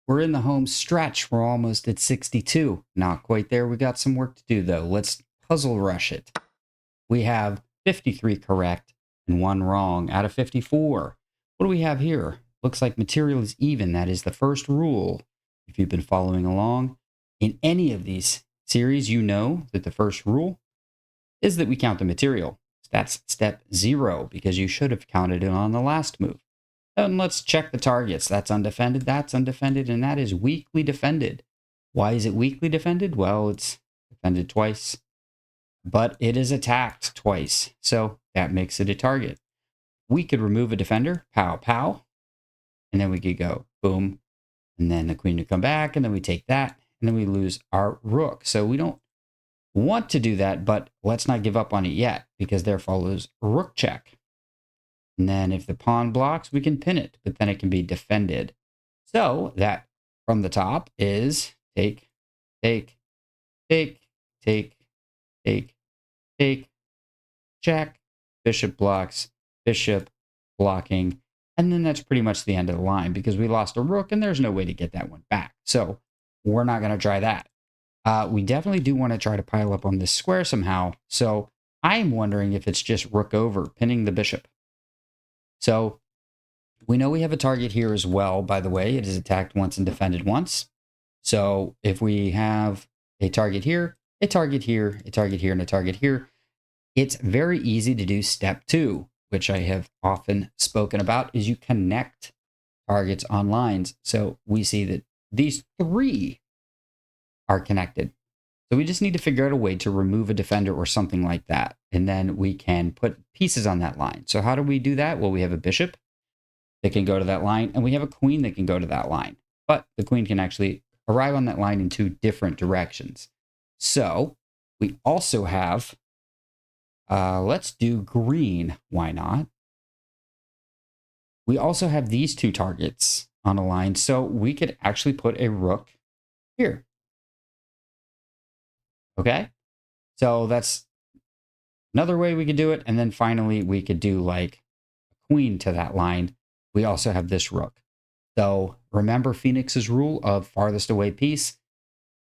We're in the home stretch. We're almost at 62. Not quite there. We got some work to do, though. Let's puzzle rush it. We have 53 correct and 1 wrong out of 54. What do we have here? Looks like material is even. That is the first rule. If you've been following along in any of these series, you know that the first rule is that we count the material. That's step 0 because you should have counted it on the last move. And let's check the targets. That's undefended, and that is weakly defended. Why is it weakly defended? Well, it's defended twice, but it is attacked twice. So that makes it a target. We could remove a defender, pow, pow, and then we could go boom, and then the queen would come back, and then we take that, and then we lose our rook. So we don't want to do that, but let's not give up on it yet because there follows rook check. And then if the pawn blocks, we can pin it, but then it can be defended. So that from the top is take, take, take, take, take, take, check, bishop blocks, bishop blocking. And then that's pretty much the end of the line because we lost a rook and there's no way to get that one back. So we're not going to try that. We definitely do want to try to pile up on this square somehow. So I'm wondering if it's just rook over, pinning the bishop. So we know we have a target here as well, by the way. It is attacked once and defended once. So if we have a target here, a target here, a target here, and a target here, it's very easy to do step 2, which I have often spoken about, is you connect targets on lines. So we see that these 3 are connected. So we just need to figure out a way to remove a defender or something like that. And then we can put pieces on that line. So how do we do that? Well, we have a bishop that can go to that line, and we have a queen that can go to that line. But the queen can actually arrive on that line in 2 different directions. So we also have, let's do green. Why not? We also have these 2 targets on a line. So we could actually put a rook here. Okay, so that's another way we could do it. And then finally, we could do like a queen to that line. We also have this rook. So remember Phoenix's rule of farthest away piece?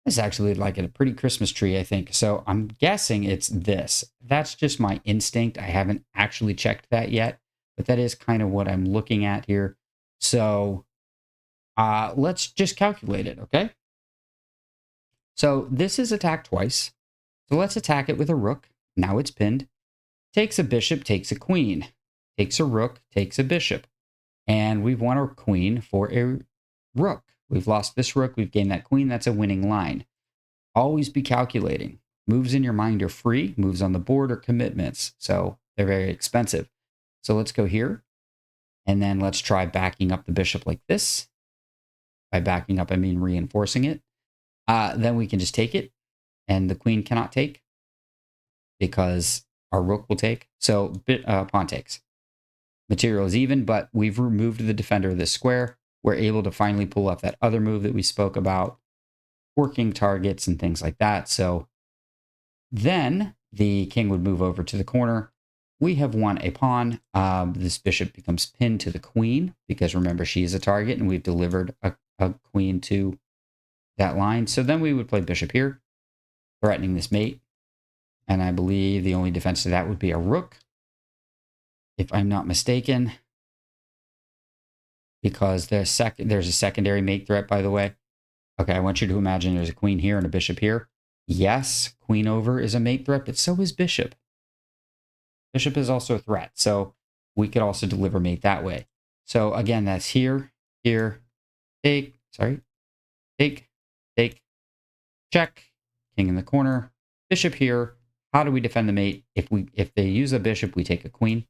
It's actually like a pretty Christmas tree, I think. So I'm guessing it's this. That's just my instinct. I haven't actually checked that yet, but that is kind of what I'm looking at here. So let's just calculate it, okay? So this is attacked twice. So let's attack it with a rook. Now it's pinned. Takes a bishop, takes a queen. Takes a rook, takes a bishop. And we've won a queen for a rook. We've lost this rook, we've gained that queen. That's a winning line. Always be calculating. Moves in your mind are free. Moves on the board are commitments. So they're very expensive. So let's go here. And then let's try backing up the bishop like this. By backing up, I mean reinforcing it. Then we can just take it. And the queen cannot take because our rook will take. So pawn takes. Material is even, but we've removed the defender of this square. We're able to finally pull up that other move that we spoke about, working targets and things like that. So then the king would move over to the corner. We have won a pawn. This bishop becomes pinned to the queen because remember, she is a target and we've delivered a queen to that line. So then we would play bishop here, threatening this mate. And I believe the only defense to that would be a rook, if I'm not mistaken, because there's a secondary mate threat, by the way. Okay, I want you to imagine there's a queen here and a bishop here. Yes, queen over is a mate threat, but so is bishop. Bishop is also a threat, so we could also deliver mate that way. So again, that's here, here, take, check, king in the corner, bishop here. How do we defend the mate? If they use a bishop, we take a queen.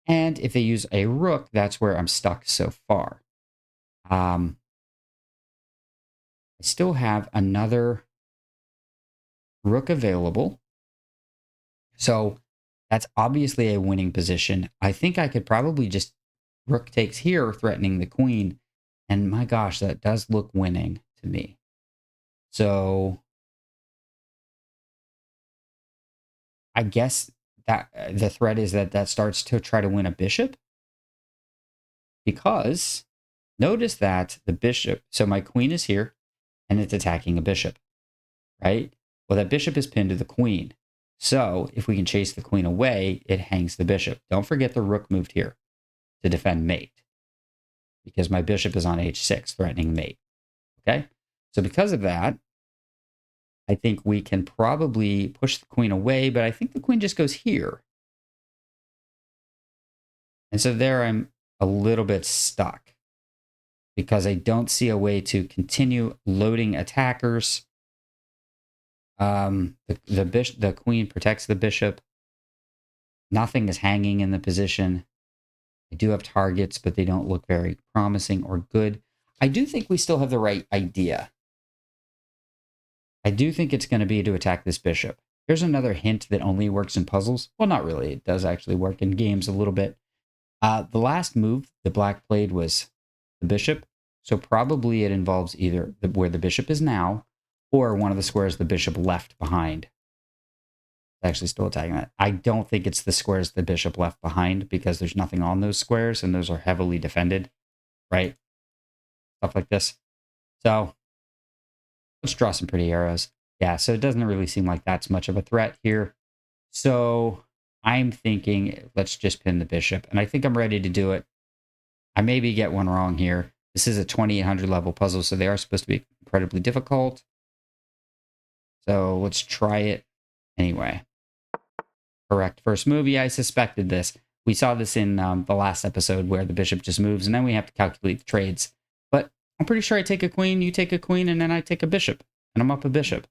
And if they use a rook, that's where I'm stuck so far. I still have another rook available. So that's obviously a winning position. I think I could probably just rook takes here, threatening the queen. And my gosh, that does look winning to me. So I guess that the threat is that starts to try to win a bishop. Because notice that the bishop, so my queen is here and it's attacking a bishop, right? Well, that bishop is pinned to the queen. So if we can chase the queen away, it hangs the bishop. Don't forget the rook moved here to defend mate because my bishop is on h6, threatening mate. Okay? So because of that, I think we can probably push the queen away, but I think the queen just goes here. And so there I'm a little bit stuck because I don't see a way to continue loading attackers. The queen protects the bishop. Nothing is hanging in the position. I do have targets, but they don't look very promising or good. I do think we still have the right idea. I do think it's going to be to attack this bishop. Here's another hint that only works in puzzles. Well, not really. It does actually work in games a little bit. The last move the black played was the bishop. So probably it involves either where the bishop is now or one of the squares the bishop left behind. Actually still attacking that. I don't think it's the squares the bishop left behind because there's nothing on those squares and those are heavily defended, right? Stuff like this. So let's draw some pretty arrows. Yeah, so it doesn't really seem like that's much of a threat here. So I'm thinking let's just pin the bishop. And I think I'm ready to do it. I maybe get one wrong here. This is a 2800 level puzzle, so they are supposed to be incredibly difficult. So let's try it anyway. Correct first move. Yeah, I suspected this. We saw this in the last episode where the bishop just moves, and then we have to calculate the trades. But I'm pretty sure I take a queen, you take a queen, and then I take a bishop. And I'm up a bishop.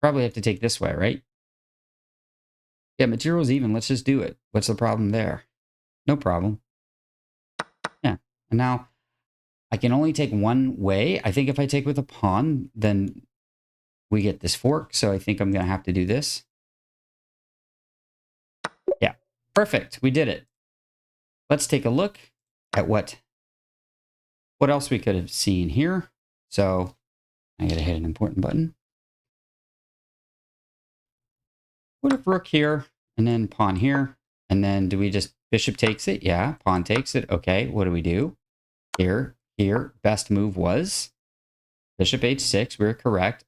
Probably have to take this way, right? Yeah, material's even. Let's just do it. What's the problem there? No problem. Yeah. And now I can only take one way. I think if I take with a pawn, then we get this fork. So I think I'm going to have to do this. Yeah. Perfect. We did it. Let's take a look at what else we could have seen here. So I got to hit an important button. What if rook here and then pawn here? And then do we just bishop takes it? Yeah, pawn takes it. Okay, what do we do? Here. Best move was bishop h6. We're correct.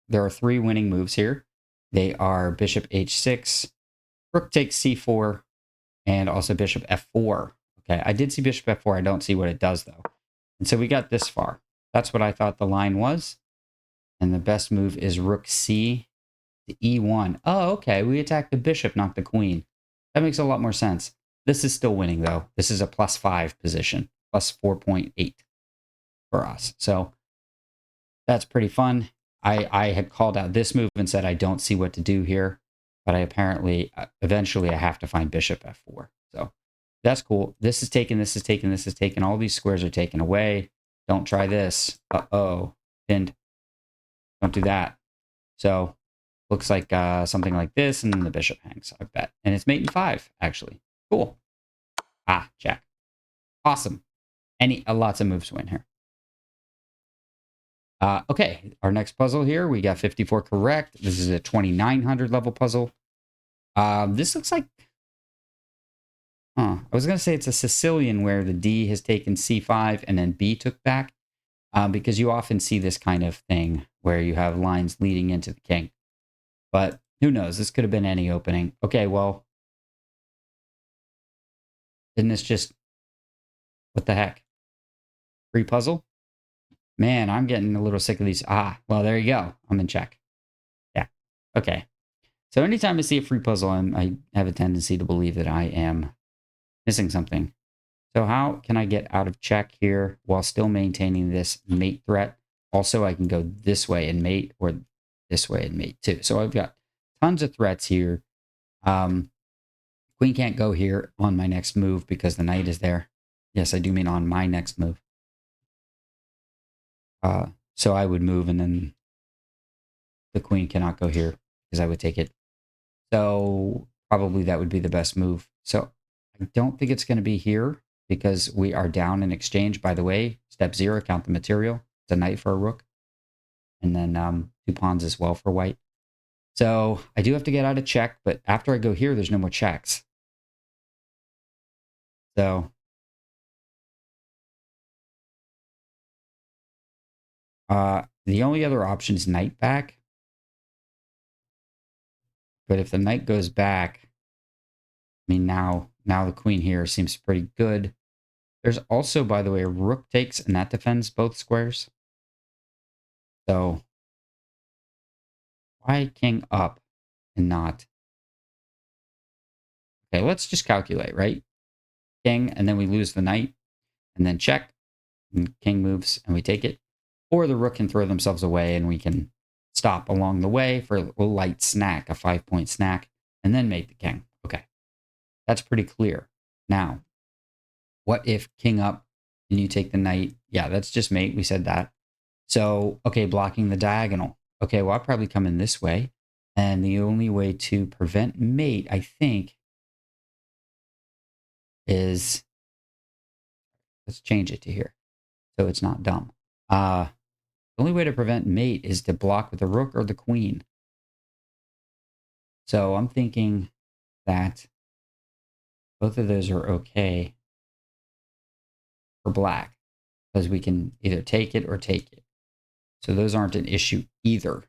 There are 3 winning moves here. They are bishop h6, rook takes c4, and also bishop f4. Okay, I did see bishop f4. I don't see what it does, though. And so we got this far. That's what I thought the line was. And the best move is rook c to e1. Oh, okay. We attacked the bishop, not the queen. That makes a lot more sense. This is still winning, though. This is a +5 position, plus 4.8 for us. So that's pretty fun. I had called out this move and said I don't see what to do here, but I apparently, eventually I have to find bishop f4. So that's cool. This is taken, this is taken, this is taken. All these squares are taken away. Don't try this. Uh-oh. Pinned. Don't do that. So looks like something like this, and then the bishop hangs, I bet. And it's mate in 5, actually. Cool. Ah, check. Awesome. Lots of moves win here. Okay, our next puzzle here, we got 54 correct. This is a 2900 level puzzle. This looks like... I was going to say it's a Sicilian where the D has taken C5 and then B took back. Because you often see this kind of thing where you have lines leading into the king. But who knows? This could have been any opening. Okay, well... Didn't this just... What the heck? Free puzzle? Man, I'm getting a little sick of these. Ah, well, there you go. I'm in check. Yeah. Okay. So anytime I see a free puzzle, I have a tendency to believe that I am missing something. So how can I get out of check here while still maintaining this mate threat? Also, I can go this way and mate, or this way and mate too. So I've got tons of threats here. Queen can't go here on my next move because the knight is there. Yes, I do mean on my next move. So I would move and then the queen cannot go here because I would take it. So probably that would be the best move. So I don't think it's going to be here because we are down in exchange. By the way, step 0, count the material. It's a knight for a rook. And then 2 pawns as well for white. So I do have to get out of check, but after I go here, there's no more checks. So The only other option is knight back. But if the knight goes back, I mean, now the queen here seems pretty good. There's also, by the way, a rook takes, and that defends both squares. So why king up and not? Okay, let's just calculate, right? King, and then we lose the knight, and then check, and king moves, and we take it. Or the rook can throw themselves away, and we can stop along the way for a light snack, a 5-point snack, and then mate the king. Okay, that's pretty clear. Now, what if king up and you take the knight? Yeah, that's just mate. We said that. So, okay, blocking the diagonal. Okay, well, I'll probably come in this way. And the only way to prevent mate, I think, is, let's change it to here so it's not dumb. The only way to prevent mate is to block with the rook or the queen. So I'm thinking that both of those are okay for black because we can either take it or take it. So those aren't an issue either.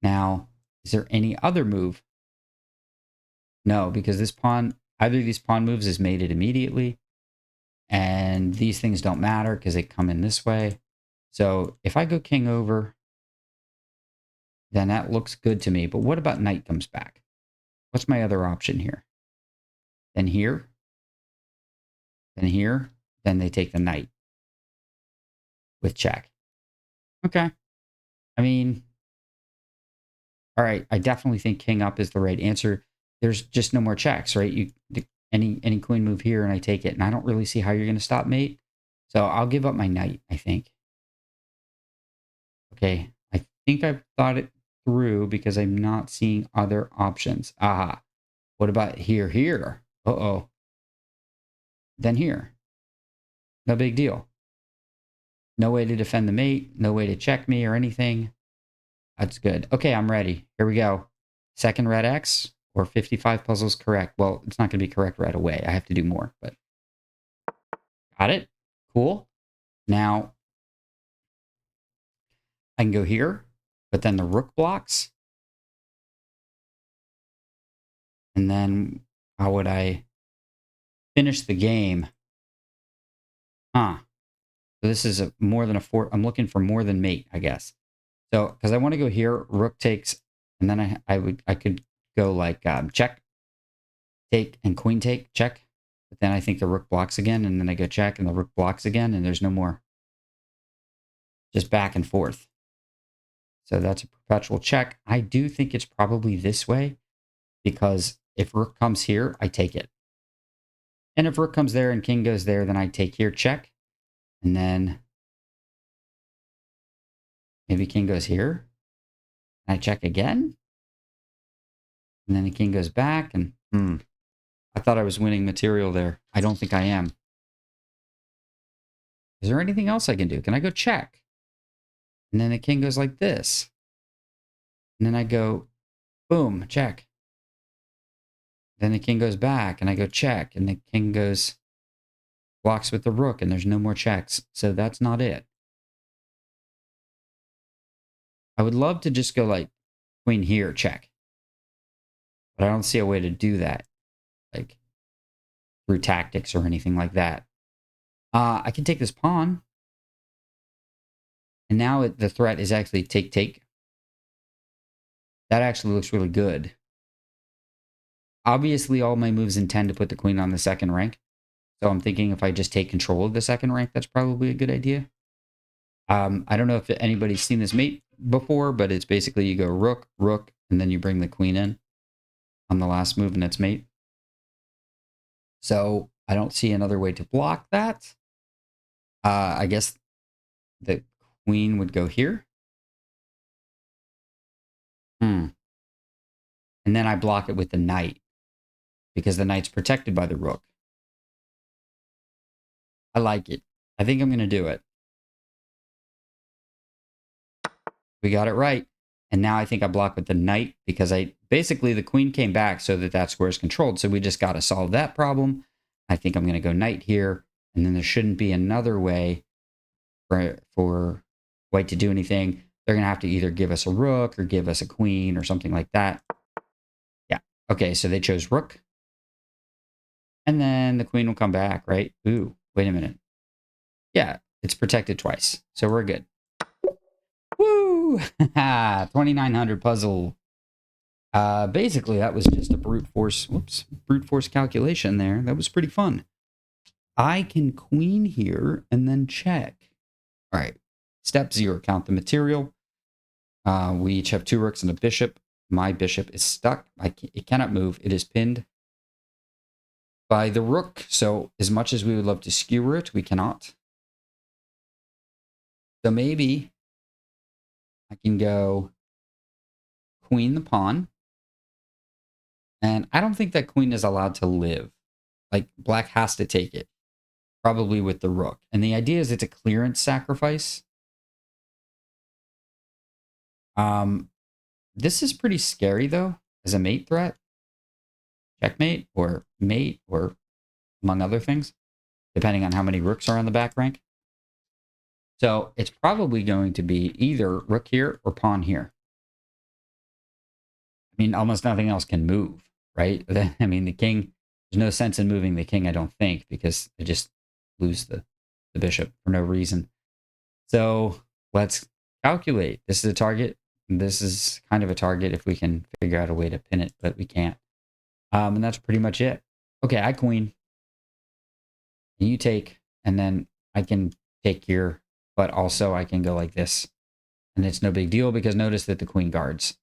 Now, is there any other move? No, because this pawn, either of these pawn moves is mated immediately. And these things don't matter because they come in this way. So if I go king over, then that looks good to me. But what about knight comes back? What's my other option here? Then here, then here, then they take the knight with check. Okay. I mean, all right. I definitely think king up is the right answer. There's just no more checks, right? Any queen move here and I take it. And I don't really see how you're going to stop mate. So I'll give up my knight, I think. Okay. I think I've thought it through because I'm not seeing other options. Aha. What about here? Uh-oh. Then here. No big deal. No way to defend the mate. No way to check me or anything. That's good. Okay, I'm ready. Here we go. Second red X or 55 puzzles correct. Well, it's not going to be correct right away. I have to do more, but got it. Cool. Now I can go here, but then the rook blocks. And then how would I finish the game? Huh. So this is more than a 4. I'm looking for more than mate, I guess. So, because I want to go here, rook takes, and then I could go like check, take, and queen take, check. But then I think the rook blocks again, and then I go check, and the rook blocks again, and there's no more. Just back and forth. So that's a perpetual check. I do think it's probably this way, because if rook comes here, I take it. And if rook comes there and king goes there, then I take here, check. And then maybe king goes here. And I check again. And then the king goes back, and I thought I was winning material there. I don't think I am. Is there anything else I can do? Can I go check? And then the king goes like this. And then I go, boom, check. Then the king goes back, and I go check. And the king goes, blocks with the rook, and there's no more checks. So that's not it. I would love to just go like queen here, check. But I don't see a way to do that. Like through tactics or anything like that. I can take this pawn. And now the threat is actually take, take. That actually looks really good. Obviously, all my moves intend to put the queen on the second rank. So I'm thinking if I just take control of the second rank, that's probably a good idea. I don't know if anybody's seen this mate before, but it's basically you go rook, rook, and then you bring the queen in on the last move, and it's mate. So I don't see another way to block that. I guess the queen would go here. And then I block it with the knight because the knight's protected by the rook. I like it. I think I'm going to do it. We got it right. And now I think I block with the knight because basically the queen came back so that square is controlled. So we just got to solve that problem. I think I'm going to go knight here. And then there shouldn't be another way for white to do anything. They're going to have to either give us a rook or give us a queen or something like that. Yeah. Okay, so they chose rook. And then the queen will come back, right? Ooh, wait a minute. Yeah, it's protected twice. So we're good. Woo! 2900 puzzle. Basically, that was just a brute force calculation there. That was pretty fun. I can queen here and then check. All right. Step 0, count the material. We each have 2 rooks and a bishop. My bishop is stuck. It cannot move. It is pinned by the rook. So as much as we would love to skewer it, we cannot. So maybe I can go queen the pawn. And I don't think that queen is allowed to live. Like, black has to take it. Probably with the rook. And the idea is it's a clearance sacrifice. This is pretty scary, though, as a mate threat. Checkmate or mate or among other things, depending on how many rooks are on the back rank. So it's probably going to be either rook here or pawn here. I mean, almost nothing else can move, right? I mean, the king, there's no sense in moving the king, I don't think, because I just lose the bishop for no reason. So let's calculate. This is a target. This is kind of a target if we can figure out a way to pin it, but we can't. And that's pretty much it. Okay, I queen. You take, and then I can take here, but also I can go like this. And it's no big deal because notice that the queen guards.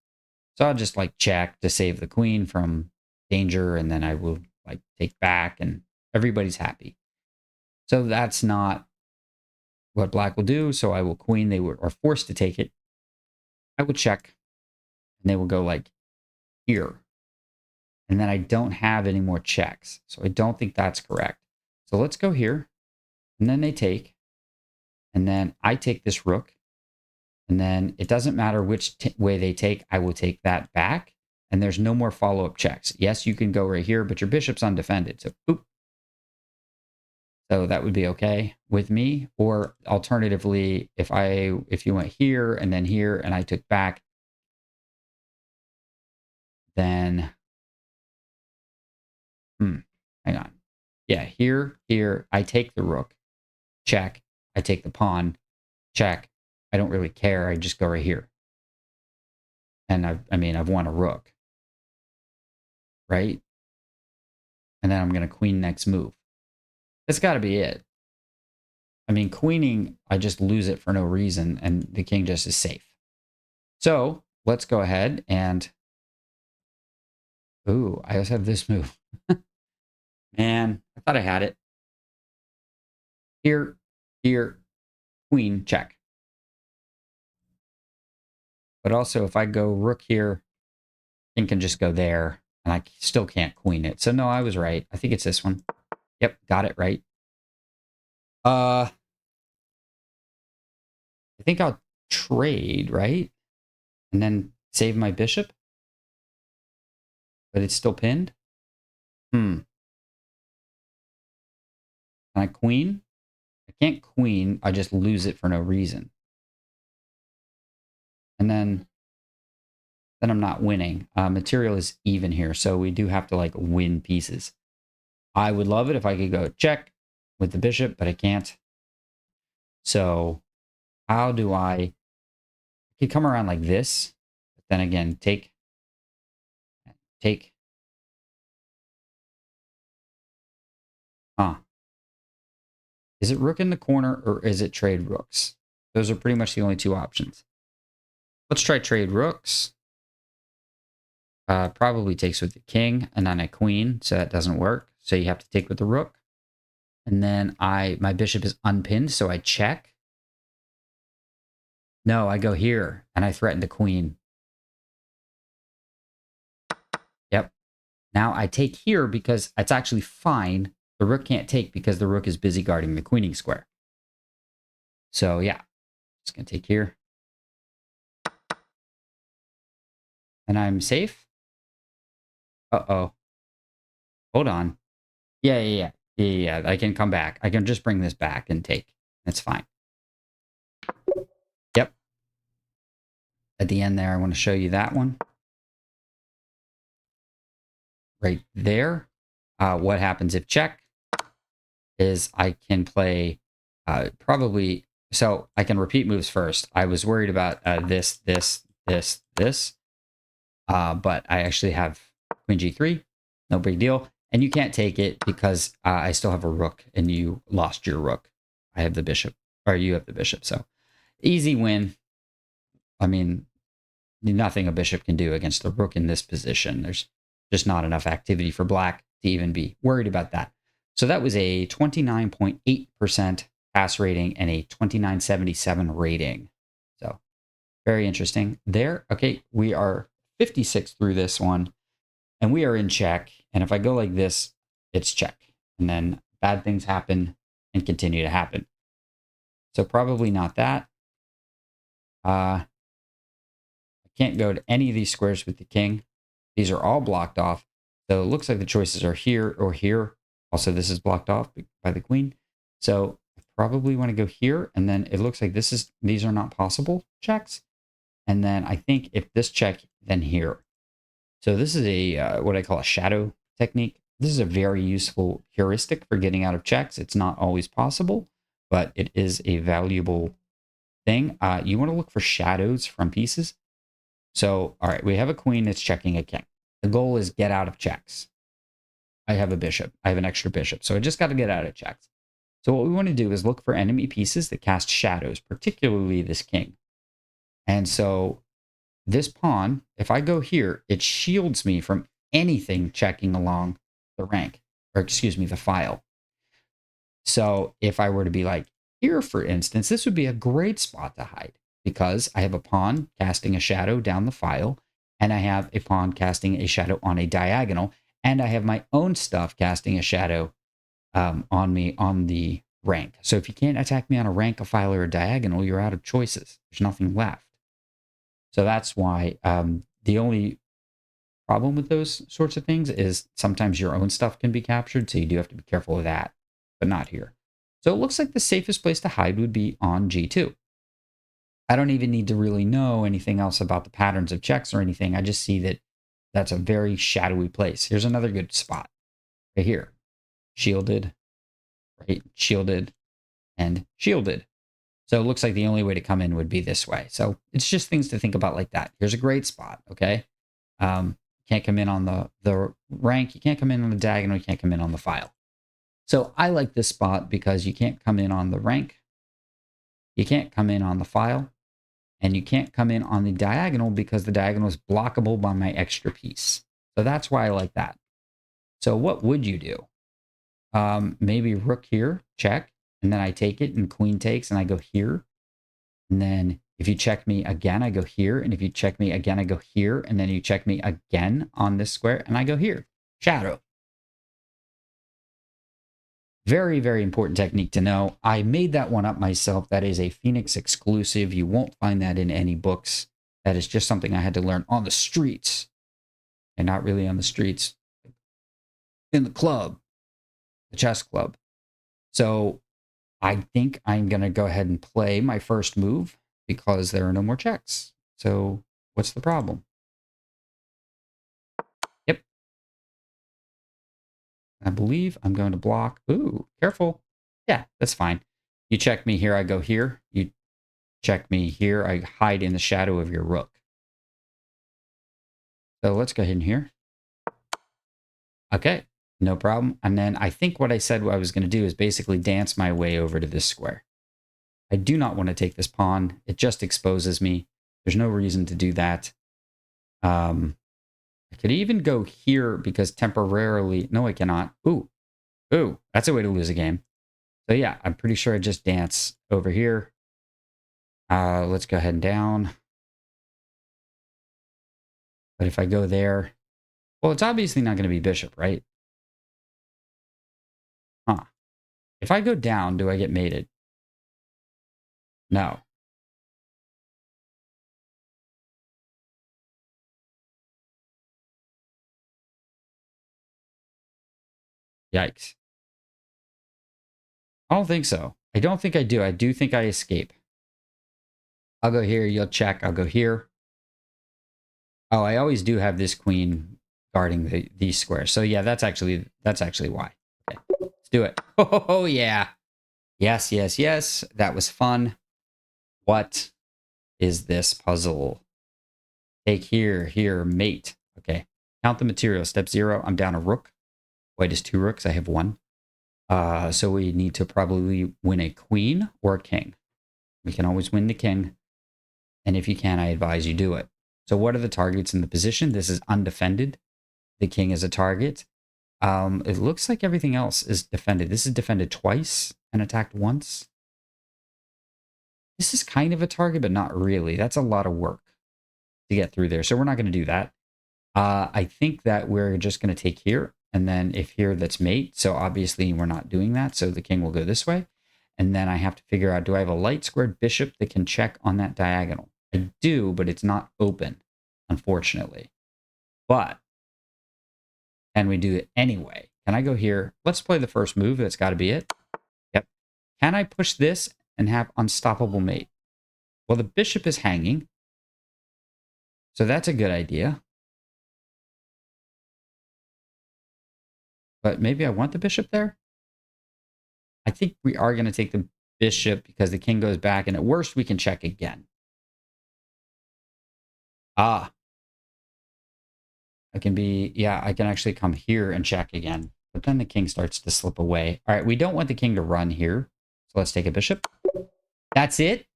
So I'll just like check to save the queen from danger, and then I will like take back, and everybody's happy. So that's not what black will do. So I will queen. They are forced to take it. I will check, and they will go like here. And then I don't have any more checks. So I don't think that's correct. So let's go here. And then they take. And then I take this rook. And then it doesn't matter which way they take. I will take that back. And there's no more follow-up checks. Yes, you can go right here, but your bishop's undefended. So boop. So that would be okay with me. Or alternatively, if you went here and then here and I took back, then hang on. Yeah, here, I take the rook, check. I take the pawn, check. I don't really care. I just go right here. And I've won a rook, right? And then I'm going to queen next move. That's got to be it. I mean, queening, I just lose it for no reason, and the king just is safe. So let's go ahead and... Ooh, I also have this move. Man, I thought I had it. Here, queen, check. But also, if I go rook here, king can just go there, and I still can't queen it. So no, I was right. I think it's this one. Yep, got it right. I think I'll trade, right? And then save my bishop. But it's still pinned. Can I queen? I can't queen. I just lose it for no reason. And then I'm not winning. Material is even here, so we do have to like win pieces. I would love it if I could go check with the bishop, but I can't. So how do I could come around like this, but then again, take. Huh. Is it rook in the corner or is it trade rooks? Those are pretty much the only two options. Let's try trade rooks. Probably takes with the king and then a queen, so that doesn't work. So you have to take with the rook. And then my bishop is unpinned, so I check. No, I go here and I threaten the queen. Yep. Now I take here because it's actually fine. The rook can't take because the rook is busy guarding the queening square. So yeah, just gonna take here. And I'm safe. Uh-oh. Hold on. Yeah. I can come back. I can just bring this back and take. That's fine. Yep. at the end there, I want to show you that one. Right there. What happens if check is I can play probably, so I can repeat moves first. I was worried about this, but I actually have queen g3, no big deal. And you can't take it because I still have a rook and you lost your rook. I have the bishop, or you have the bishop. So easy win. I mean, nothing a bishop can do against the rook in this position. There's just not enough activity for black to even be worried about that. So that was a 29.8% pass rating and a 2977 rating. So very interesting there. Okay, we are 56 through this one, and we are in check. And if I go like this, it's check. And then bad things happen and continue to happen. So probably not that. I can't go to any of these squares with the king. These are all blocked off. So it looks like the choices are here or here. Also, this is blocked off by the queen. So I probably want to go here. And then it looks like these are not possible checks. And then I think if this check, then here. So this is a what I call a shadow technique. This is a very useful heuristic for getting out of checks. It's not always possible, but it is a valuable thing. You want to look for shadows from pieces. So, all right, we have a queen that's checking a king. The goal is get out of checks. I have a bishop. I have an extra bishop. So I just got to get out of checks. So what we want to do is look for enemy pieces that cast shadows, particularly this king. And so this pawn, if I go here, it shields me from anything checking along the rank, or excuse me, the file. So if I were to be like here, for instance, this would be a great spot to hide because I have a pawn casting a shadow down the file, and I have a pawn casting a shadow on a diagonal, and I have my own stuff casting a shadow on me on the rank. So if you can't attack me on a rank, a file, or a diagonal, you're out of choices. There's nothing left. So that's why the only problem with those sorts of things is sometimes your own stuff can be captured. So you do have to be careful of that, but not here. So it looks like the safest place to hide would be on G2. I don't even need to really know anything else about the patterns of checks or anything. I just see that that's a very shadowy place. Here's another good spot right here. Shielded, right? Shielded and shielded. So it looks like the only way to come in would be this way. So it's just things to think about like that. Here's a great spot, okay? Can't come in on the rank. You can't come in on the diagonal. You can't come in on the file. So I like this spot because you can't come in on the rank. You can't come in on the file. And you can't come in on the diagonal because the diagonal is blockable by my extra piece. So that's why I like that. So what would you do? Maybe rook here, check. And then I take it and queen takes and I go here. And then if you check me again, I go here. And if you check me again, I go here. And then you check me again on this square and I go here. Shadow. Very, very important technique to know. I made that one up myself. That is a Phoenix exclusive. You won't find that in any books. That is just something I had to learn on the streets. And not really on the streets. In the club. The chess club. So I think I'm going to go ahead and play my first move because there are no more checks. So what's the problem? Yep. I believe I'm going to block. Ooh, careful. Yeah, that's fine. You check me here, I go here. You check me here, I hide in the shadow of your rook. So let's go ahead and here. Okay, no problem. And then I think what I said what I was going to do is basically dance my way over to this square. I do not want to take this pawn. It just exposes me. There's no reason to do that. I could even go here because temporarily... No, I cannot. Ooh, that's a way to lose a game. So yeah, I'm pretty sure I just dance over here. Let's go ahead and down. But if I go there... Well, it's obviously not going to be bishop, right? Huh. If I go down, do I get mated? No. Yikes. I don't think so. I don't think I do. I do think I escape. I'll go here. You'll check. I'll go here. Oh, I always do have this queen guarding these squares. So yeah, that's actually why. Okay, let's do it. Oh yeah. Yes, yes, yes. That was fun. What is this puzzle? Take here, mate. Okay. Count the materials. Step 0, I'm down a rook. White is 2 rooks. I have 1. So we need to probably win a queen or a king. We can always win the king. And if you can, I advise you do it. So what are the targets in the position? This is undefended. The king is a target. It looks like everything else is defended. This is defended twice and attacked once. This is kind of a target, but not really. That's a lot of work to get through there. So we're not going to do that. I think that we're just going to take here. And then if here, that's mate. So obviously we're not doing that. So the king will go this way. And then I have to figure out, do I have a light squared bishop that can check on that diagonal? I do, but it's not open, unfortunately. But can we do it anyway? Can I go here? Let's play the first move. That's got to be it. Yep. Can I push this and have unstoppable mate? Well, the bishop is hanging. So that's a good idea. But maybe I want the bishop there. I think we are going to take the bishop because the king goes back. And at worst, we can check again. Ah. I can actually come here and check again. But then the king starts to slip away. All right, we don't want the king to run here. So let's take a bishop. That's it?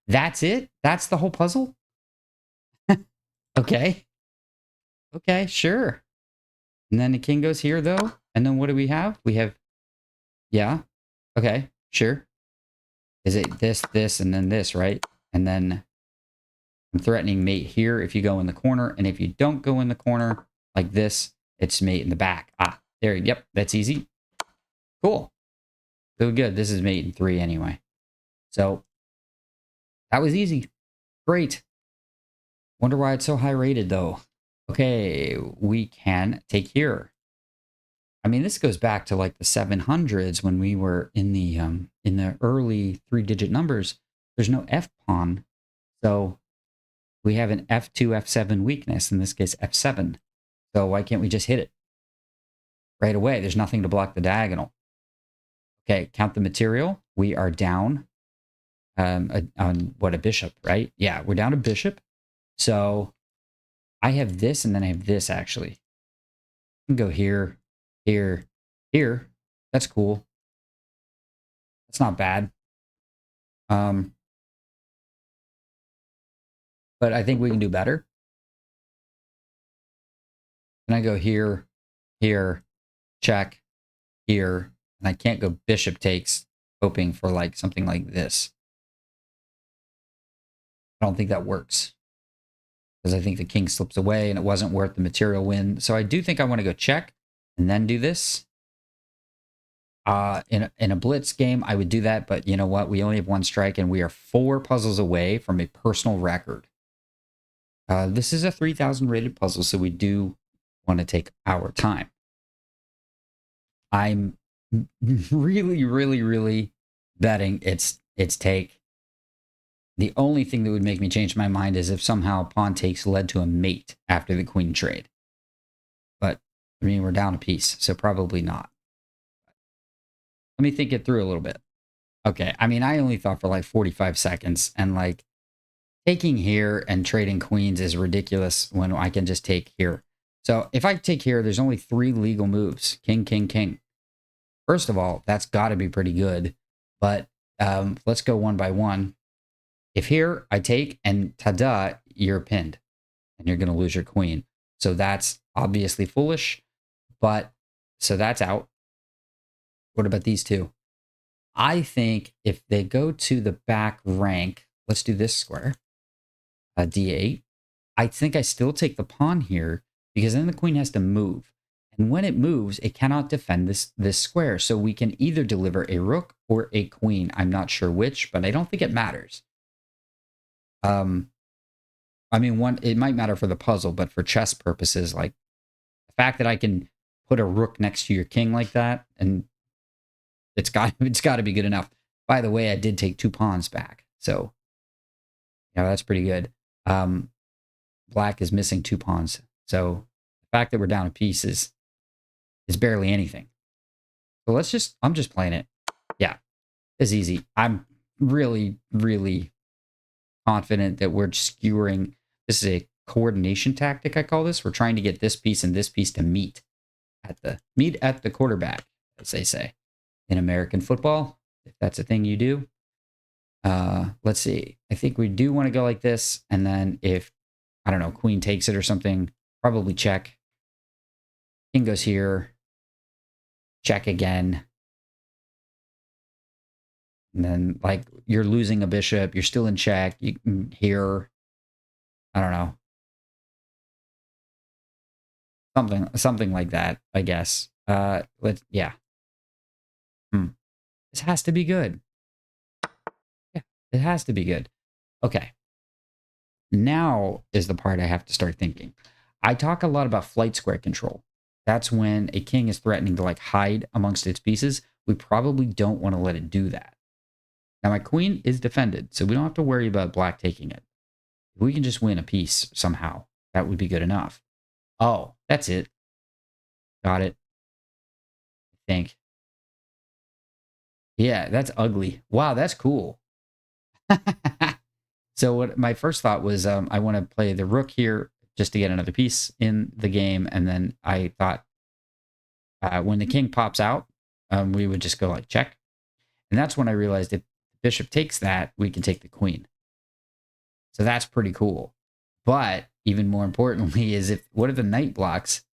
That's it? That's the whole puzzle? Okay. Okay, sure. And then the king goes here, though. And then what do we have? We have, yeah. Okay, sure. Is it this, and then this, right? And then I'm threatening mate here if you go in the corner. And if you don't go in the corner like this, it's mate in the back. Ah, there. Yep, that's easy. Cool. So good. This is mate in 3 anyway. So that was easy. Great. Wonder why it's so high rated, though. Okay, we can take here. I mean, this goes back to like the 700s when we were in the early 3-digit numbers. There's no F pawn, so we have an F2, F7 weakness. In this case, F7. So why can't we just hit it right away? There's nothing to block the diagonal. Okay, count the material. We are down on what, a bishop, right? Yeah, we're down a bishop. So I have this, and then I have this, actually. I can go here, here, here. That's cool. That's not bad. But I think we can do better. Can I go here, here, check, here, and I can't go bishop takes, hoping for like something like this. I don't think that works. Because I think the king slips away and it wasn't worth the material win. So I do think I want to go check and then do this. In a blitz game, I would do that. But you know what? We only have 1 strike and we are 4 puzzles away from a personal record. This is a 3,000 rated puzzle, so we do want to take our time. I'm really, really, really betting it's take. The only thing that would make me change my mind is if somehow pawn takes led to a mate after the queen trade. But, I mean, we're down a piece, so probably not. Let me think it through a little bit. Okay, I mean, I only thought for like 45 seconds, and like, taking here and trading queens is ridiculous when I can just take here. So if I take here, there's only 3 legal moves. King, king, king. First of all, that's got to be pretty good. But let's go one by one. If here I take and ta-da, you're pinned. And you're going to lose your queen. So that's obviously foolish. But so that's out. What about these two? I think if they go to the back rank, let's do this square. D8. I think I still take the pawn here because then the queen has to move. And when it moves, it cannot defend this square. So we can either deliver a rook or a queen. I'm not sure which, but I don't think it matters. I mean, it might matter for the puzzle, but for chess purposes, like the fact that I can put a rook next to your king like that, and it's got to be good enough. By the way, I did take 2 pawns back, so yeah, that's pretty good. black is missing 2 pawns. So the fact that we're down a piece is barely anything. So I'm just playing it. Yeah, it's easy. I'm really, really confident that we're skewering. This is a coordination tactic, I call this. We're trying to get this piece and this piece to meet at the quarterback, as they say in American football, if that's a thing you do. Let's see. I think we do want to go like this, and then if I don't know, queen takes it or something, probably check. King goes here, check again. And then, like, you're losing a bishop. You're still in check. You can here. I don't know. Something like that, I guess. Yeah. This has to be good. Yeah, it has to be good. Okay. Now is the part I have to start thinking. I talk a lot about flight square control. That's when a king is threatening to like hide amongst its pieces. We probably don't want to let it do that. Now my queen is defended, so we don't have to worry about black taking it. If we can just win a piece somehow, that would be good enough. Oh, that's it. Got it. I think. Yeah, that's ugly. Wow, that's cool. So what my first thought was, I want to play the rook here just to get another piece in the game, and then I thought when the king pops out, we would just go like check, and that's when I realized if the bishop takes that, we can take the queen. So that's pretty cool. But even more importantly is what if the knight blocks?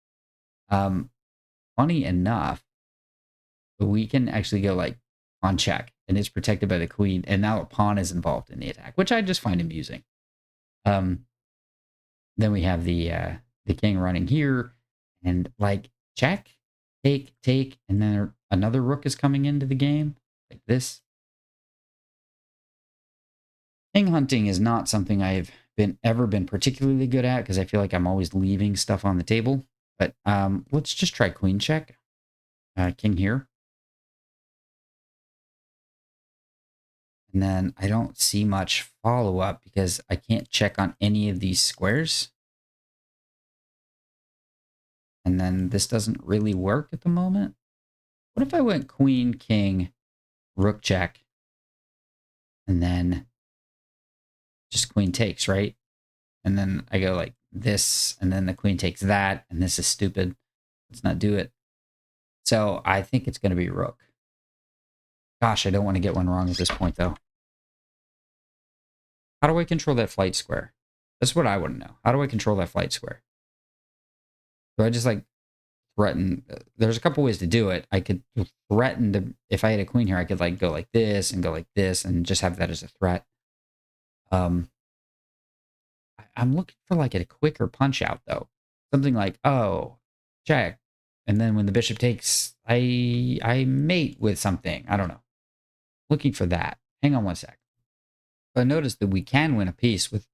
Funny enough, we can actually go like on check, and it's protected by the queen, and now a pawn is involved in the attack, which I just find amusing. Then we have the king running here, and like check, take, and then another rook is coming into the game like this. King hunting is not something I've ever been particularly good at because I feel like I'm always leaving stuff on the table. But let's just try queen check. King here. And then I don't see much follow-up because I can't check on any of these squares. And then this doesn't really work at the moment. What if I went queen, king, rook check, and then just queen takes, right? And then I go like this, and then the queen takes that, and this is stupid. Let's not do it. So I think it's going to be rook. Gosh, I don't want to get one wrong at this point, though. How do I control that flight square? That's what I want to know. How do I control that flight square? Do I just like threaten? There's a couple ways to do it. I could threaten to, if I had a queen here, I could like go like this and go like this and just have that as a threat. I'm looking for like a quicker punch out though. Something like, oh, check. And then when the bishop takes, I mate with something. I don't know. Looking for that. Hang on one sec. I noticed that we can win a piece with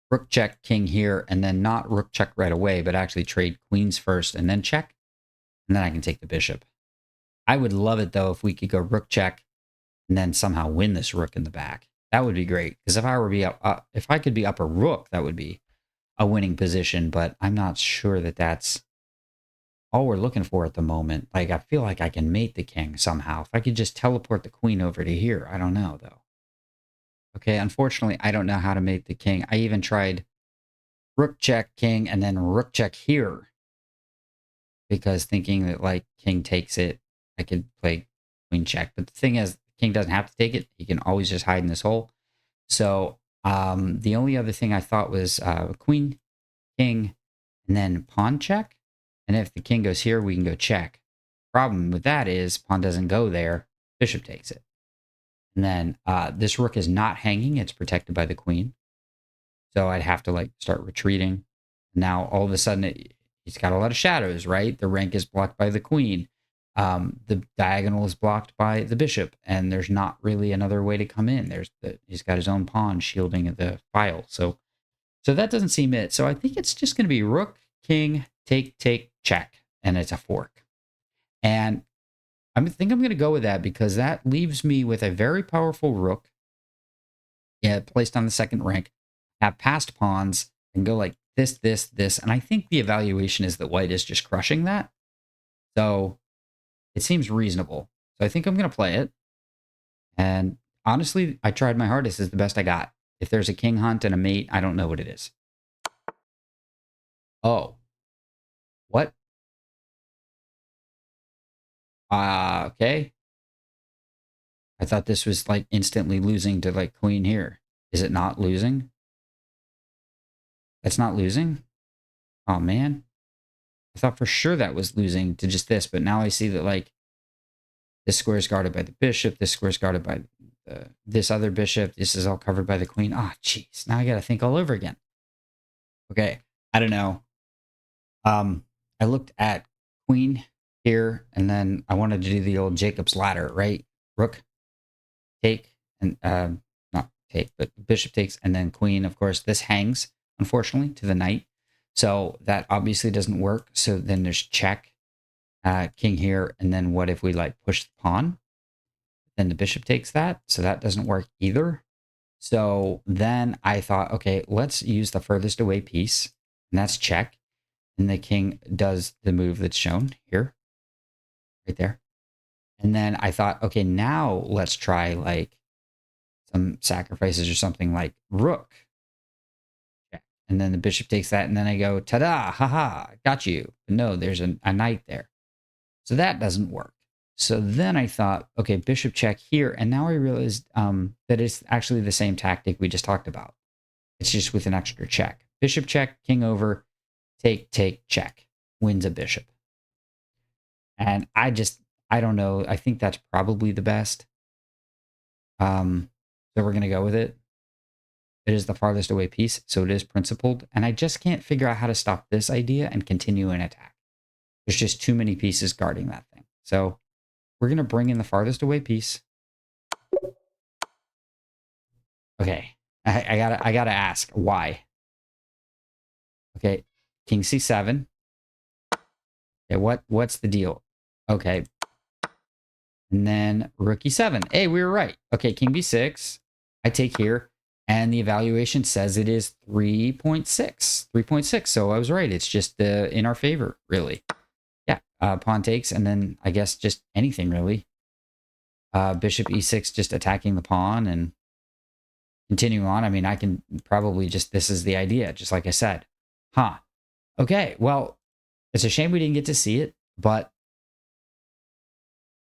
rook check, king here, and then not rook check right away, but actually trade queens first and then check. And then I can take the bishop. I would love it though if we could go rook check and then somehow win this rook in the back. That would be great. Because if I could be up a rook, that would be a winning position. But I'm not sure that that's all we're looking for at the moment. Like I feel like I can mate the king somehow. If I could just teleport the queen over to here, I don't know though. Okay, unfortunately, I don't know how to mate the king. I even tried rook check king and then rook check here because thinking that like king takes it, I could play queen check. But the thing is, king doesn't have to take it. He can always just hide in this hole. So the only other thing I thought was queen, king, and then pawn check. And if the king goes here, we can go check. Problem with that is pawn doesn't go there. Bishop takes it. And then this rook is not hanging. It's protected by the queen. So I'd have to like start retreating. Now all of a sudden he's got a lot of shadows, right? The rank is blocked by the queen. The diagonal is blocked by the bishop, and there's not really another way to come in. He's got his own pawn shielding the file. So that doesn't seem it. So I think it's just going to be rook, king, take, check, and it's a fork. And I think I'm going to go with that because that leaves me with a very powerful rook. Yeah, placed on the second rank. Have passed pawns and go like this. And I think the evaluation is that white is just crushing that. So it seems reasonable. So I think I'm going to play it. And honestly, I tried my hardest. It's the best I got. If there's a king hunt and a mate, I don't know what it is. Oh. What? Okay. I thought this was like instantly losing to like queen here. Is it not losing? That's not losing? Oh, man. I thought for sure that was losing to just this, but now I see that like this square is guarded by the bishop. This square is guarded by this other bishop. This is all covered by the queen. Ah, oh, jeez. Now I got to think all over again. Okay. I don't know. I looked at queen here, and then I wanted to do the old Jacob's ladder, right? Rook, take, and not take, but bishop takes, and then queen. Of course, this hangs, unfortunately, to the knight. So that obviously doesn't work. So then there's check, king here, and then what if we like push the pawn? Then the bishop takes that, so that doesn't work either. So then I thought, okay, let's use the furthest away piece, and that's check. And the king does the move that's shown here, right there. And then I thought, okay, now let's try like some sacrifices or something like rook. And then the bishop takes that, and then I go, ta-da, haha, got you. But no, there's a knight there. So that doesn't work. So then I thought, okay, bishop check here. And now I realized that it's actually the same tactic we just talked about. It's just with an extra check. Bishop check, king over, take, check. Wins a bishop. And I don't know. I think that's probably the best. So we're going to go with it. It is the farthest away piece, so it is principled. And I just can't figure out how to stop this idea and continue an attack. There's just too many pieces guarding that thing. So we're going to bring in the farthest away piece. Okay. I gotta ask why. Okay. King C7. Okay, what's the deal? Okay. And then rook E7. Hey, we were right. Okay, king B6. I take here. And the evaluation says it is 3.6. 3.6. So I was right. It's just in our favor, really. Yeah. Pawn takes. And then I guess just anything, really. Bishop E6 just attacking the pawn and continuing on. I mean, I can probably just, this is the idea, just like I said. Huh. Okay. Well, it's a shame we didn't get to see it, but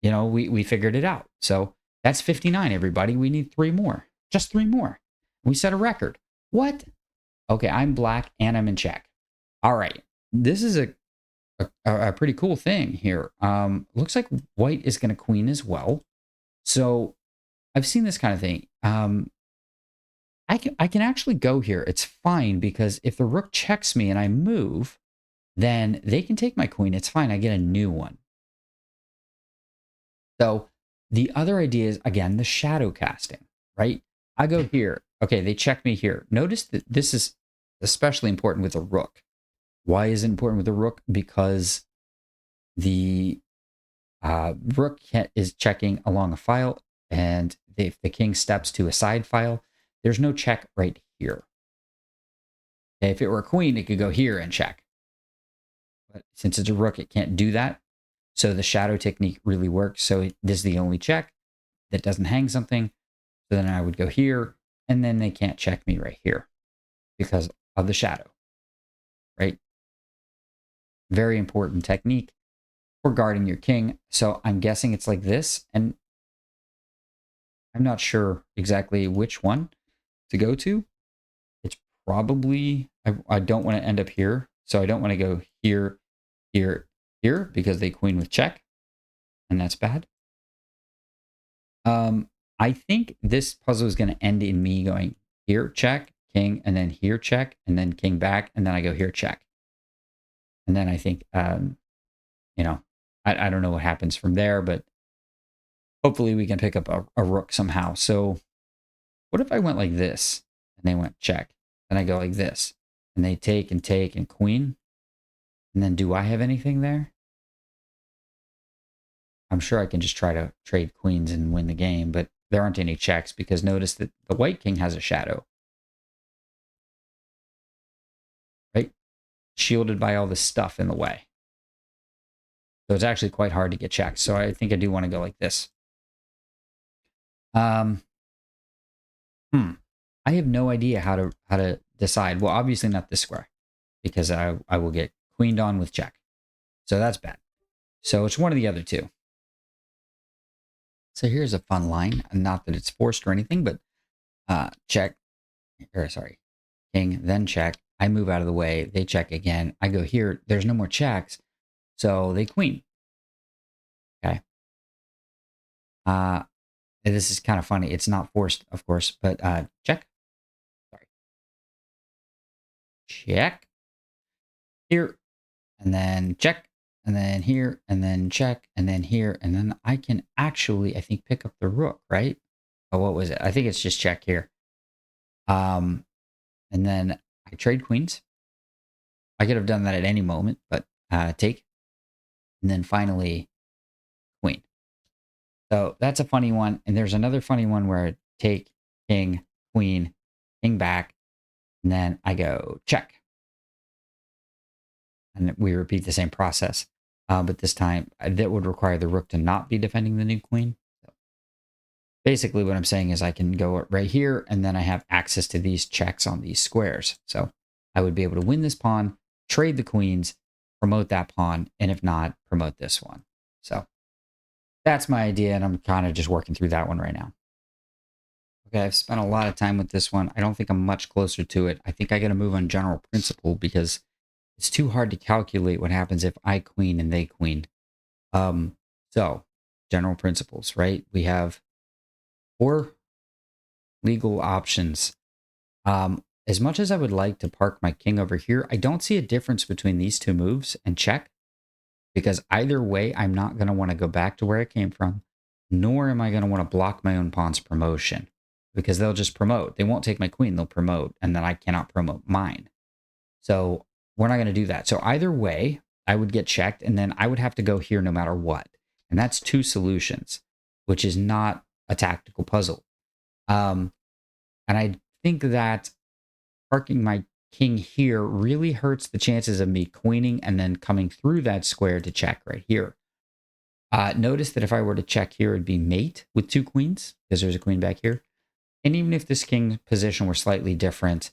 you know, we figured it out. So that's 59, everybody. We need 3 more. Just 3 more. We set a record. What? Okay, I'm black and I'm in check. All right. This is a pretty cool thing here. Looks like white is going to queen as well. So I've seen this kind of thing. I can actually go here. It's fine because if the rook checks me and I move, then they can take my queen. It's fine. I get a new one. So the other idea is, again, the shadow casting, right? I go here. Okay, they check me here. Notice that this is especially important with a rook. Why is it important with a rook? Because the rook is checking along a file, and if the king steps to a side file, there's no check right here. Okay, if it were a queen, it could go here and check. But since it's a rook, it can't do that. So the shadow technique really works. So this is the only check that doesn't hang something. So then I would go here, and then they can't check me right here because of the shadow, right? Very important technique for guarding your king. So I'm guessing it's like this, and I'm not sure exactly which one to go to. It's probably, I don't want to end up here. So I don't want to go here, here, here, because they queen with check, and that's bad. I think this puzzle is going to end in me going here, check, king, and then here, check, and then king back, and then I go here, check. And then I think, you know, I don't know what happens from there, but hopefully we can pick up a rook somehow. So what if I went like this, and they went check, and I go like this, and they take and queen, and then do I have anything there? I'm sure I can just try to trade queens and win the game, but there aren't any checks because notice that the white king has a shadow. Right? shielded by all this stuff in the way. So it's actually quite hard to get checked. So I think I do want to go like this. I have no idea how to decide. Well, obviously not this square, because I will get queened on with check. So that's bad. So it's one of the other two. So here's a fun line. Not that it's forced or anything, but check. Or sorry, king, then check. I move out of the way. They check again. I go here. There's no more checks. So they queen. Okay. This is kind of funny. It's not forced, of course, but check. Sorry. Check. Here. And then check. And then here. And then check. And then here. And then I can actually, I think, pick up the rook, right? Oh, what was it? I think it's just check here. And then I trade queens. I could have done that at any moment, but take. And then finally, queen. So that's a funny one. And there's another funny one where I take, king, queen, king back, and then I go check. And we repeat the same process. But this time, that would require the rook to not be defending the new queen. So basically, what I'm saying is I can go right here, and then I have access to these checks on these squares. So I would be able to win this pawn, trade the queens, promote that pawn, and if not, promote this one. So that's my idea, and I'm kind of just working through that one right now. Okay, I've spent a lot of time with this one. I don't think I'm much closer to it. I think I got to move on general principle because it's too hard to calculate what happens if I queen and they queen. So, general principles, right? We have 4 legal options. As much as I would like to park my king over here, I don't see a difference between these 2 moves and check. Because either way, I'm not going to want to go back to where I came from, nor am I going to want to block my own pawn's promotion. Because they'll just promote. They won't take my queen, they'll promote, and then I cannot promote mine. So we're not going to do that. So either way, I would get checked, and then I would have to go here no matter what. And that's 2 solutions, which is not a tactical puzzle. And I think that parking my king here really hurts the chances of me queening and then coming through that square to check right here. Notice that if I were to check here, it'd be mate with 2 queens because there's a queen back here. And even if this king position were slightly different,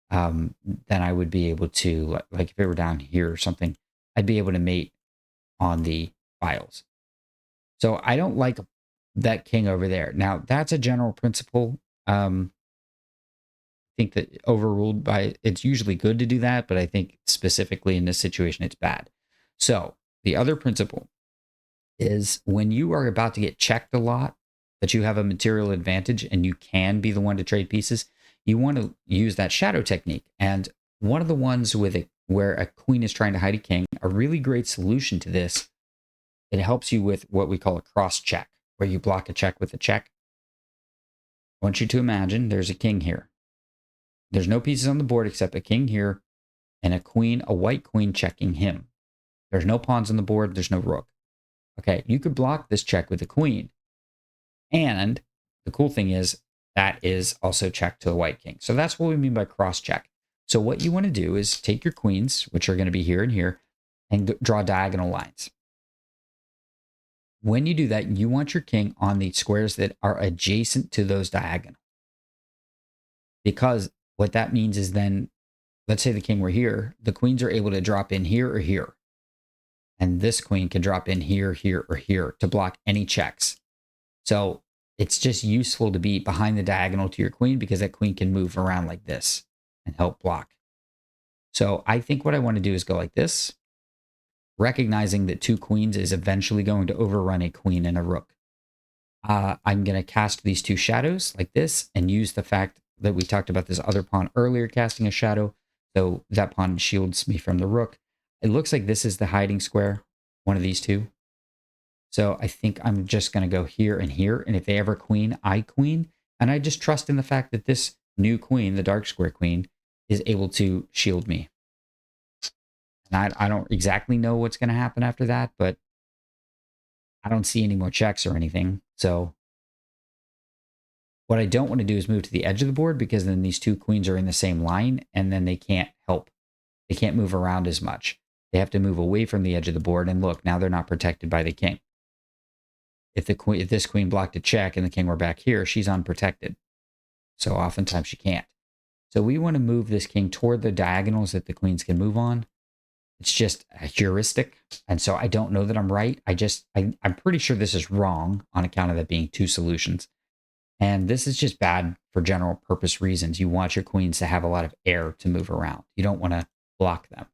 then I would be able to, like if it were down here or something, I'd be able to mate on the files. So I don't like that king over there. Now, that's a general principle. I think that overruled by, it's usually good to do that, but I think specifically in this situation, it's bad. So the other principle is when you are about to get checked a lot, that you have a material advantage and you can be the one to trade pieces, you want to use that shadow technique. And one of the ones with where a queen is trying to hide a king, a really great solution to this, it helps you with what we call a cross check, where you block a check with a check. I want you to imagine there's a king here. There's no pieces on the board except a king here and a queen, a white queen checking him. There's no pawns on the board. There's no rook. Okay, you could block this check with a queen. And the cool thing is that is also checked to the white king. So that's what we mean by cross check. So what you want to do is take your queens, which are going to be here and here, and draw diagonal lines. When you do that, you want your king on the squares that are adjacent to those diagonal. Because what that means is then, let's say the king were here, the queens are able to drop in here or here. And this queen can drop in here, here, or here to block any checks. So it's just useful to be behind the diagonal to your queen because that queen can move around like this and help block. So I think what I want to do is go like this, recognizing that 2 queens is eventually going to overrun a queen and a rook. I'm going to cast these 2 shadows like this and use the fact that we talked about this other pawn earlier casting a shadow. So that pawn shields me from the rook. It looks like this is the hiding square, one of these 2. So I think I'm just going to go here and here. And if they ever queen, I queen. And I just trust in the fact that this new queen, the dark square queen, is able to shield me. And I don't exactly know what's going to happen after that, but I don't see any more checks or anything. So what I don't want to do is move to the edge of the board because then these 2 queens are in the same line and then they can't help. They can't move around as much. They have to move away from the edge of the board. And look, now they're not protected by the king. If this queen blocked a check and the king were back here, she's unprotected. So oftentimes she can't. So we want to move this king toward the diagonals that the queens can move on. It's just a heuristic. And so I don't know that I'm right. I'm pretty sure this is wrong on account of that being two solutions. And this is just bad for general purpose reasons. You want your queens to have a lot of air to move around. You don't want to block them.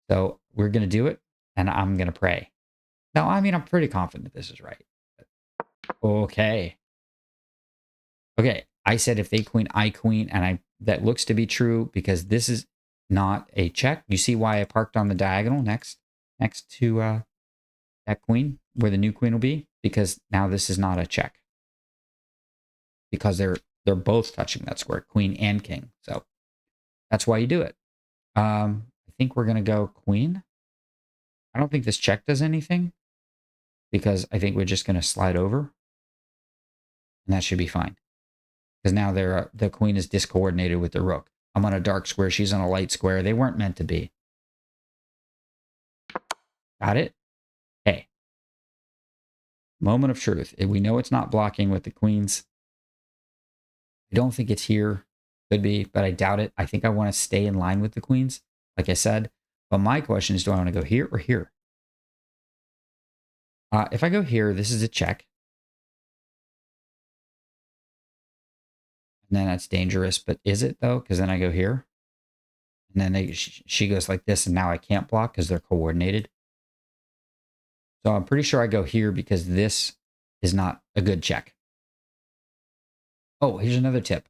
So we're going to do it, and I'm going to pray. Now, I mean, I'm pretty confident this is right. Okay. Okay, I said if they queen, I queen, and that looks to be true because this is not a check. You see why I parked on the diagonal next to that queen, where the new queen will be? Because now this is not a check. Because they're both touching that square, queen and king. So that's why you do it. I think we're going to go queen. I don't think this check does anything because I think we're just going to slide over. And that should be fine. Because now the queen is discoordinated with the rook. I'm on a dark square. She's on a light square. They weren't meant to be. Got it? Okay. Moment of truth. We know it's not blocking with the queens. I don't think it's here. Could be, but I doubt it. I think I want to stay in line with the queens, like I said. But my question is, do I want to go here or here? If I go here, this is a check. And then that's dangerous. But is it, though? Because then I go here. And then she goes like this, and now I can't block because they're coordinated. So I'm pretty sure I go here because this is not a good check. Oh, here's another tip.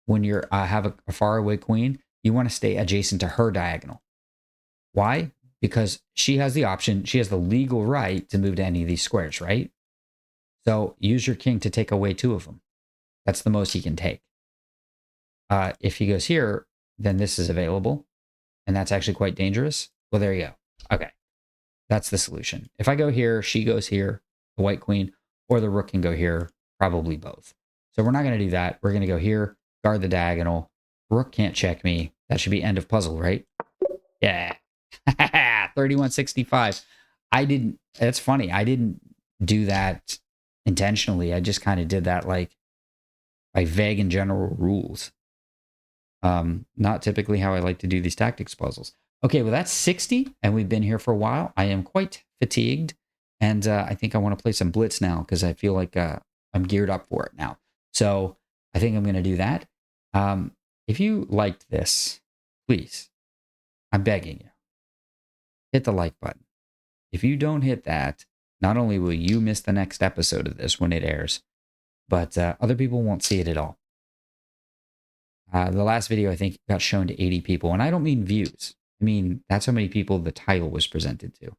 When you have a faraway queen, you want to stay adjacent to her diagonal. Why? Because she has the option, she has the legal right to move to any of these squares, right? So use your king to take away two of them. That's the most he can take. If he goes here, then this is available. And that's actually quite dangerous. Well, there you go. Okay. That's the solution. If I go here, she goes here, the white queen, or the rook can go here, probably both. So we're not going to do that. We're going to go here, guard the diagonal. Rook can't check me. That should be end of puzzle, right? Yeah. 3165. That's funny. I didn't do that intentionally. I just kind of did that like by vague and general rules. Not typically how I like to do these tactics puzzles. Okay, well, that's 60, and we've been here for a while. I am quite fatigued, and I think I want to play some Blitz now because I feel like I'm geared up for it now. So I think I'm going to do that. If you liked this, please, I'm begging you, hit the like button. If you don't hit that, not only will you miss the next episode of this when it airs, but other people won't see it at all. The last video, I think, got shown to 80 people, and I don't mean views. I mean, that's how many people the title was presented to.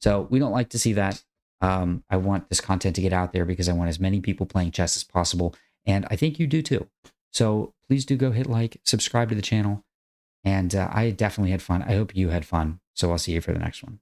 So we don't like to see that. I want this content to get out there because I want as many people playing chess as possible. And I think you do too. So please do go hit like, subscribe to the channel. And I definitely had fun. I hope you had fun. So I'll see you for the next one.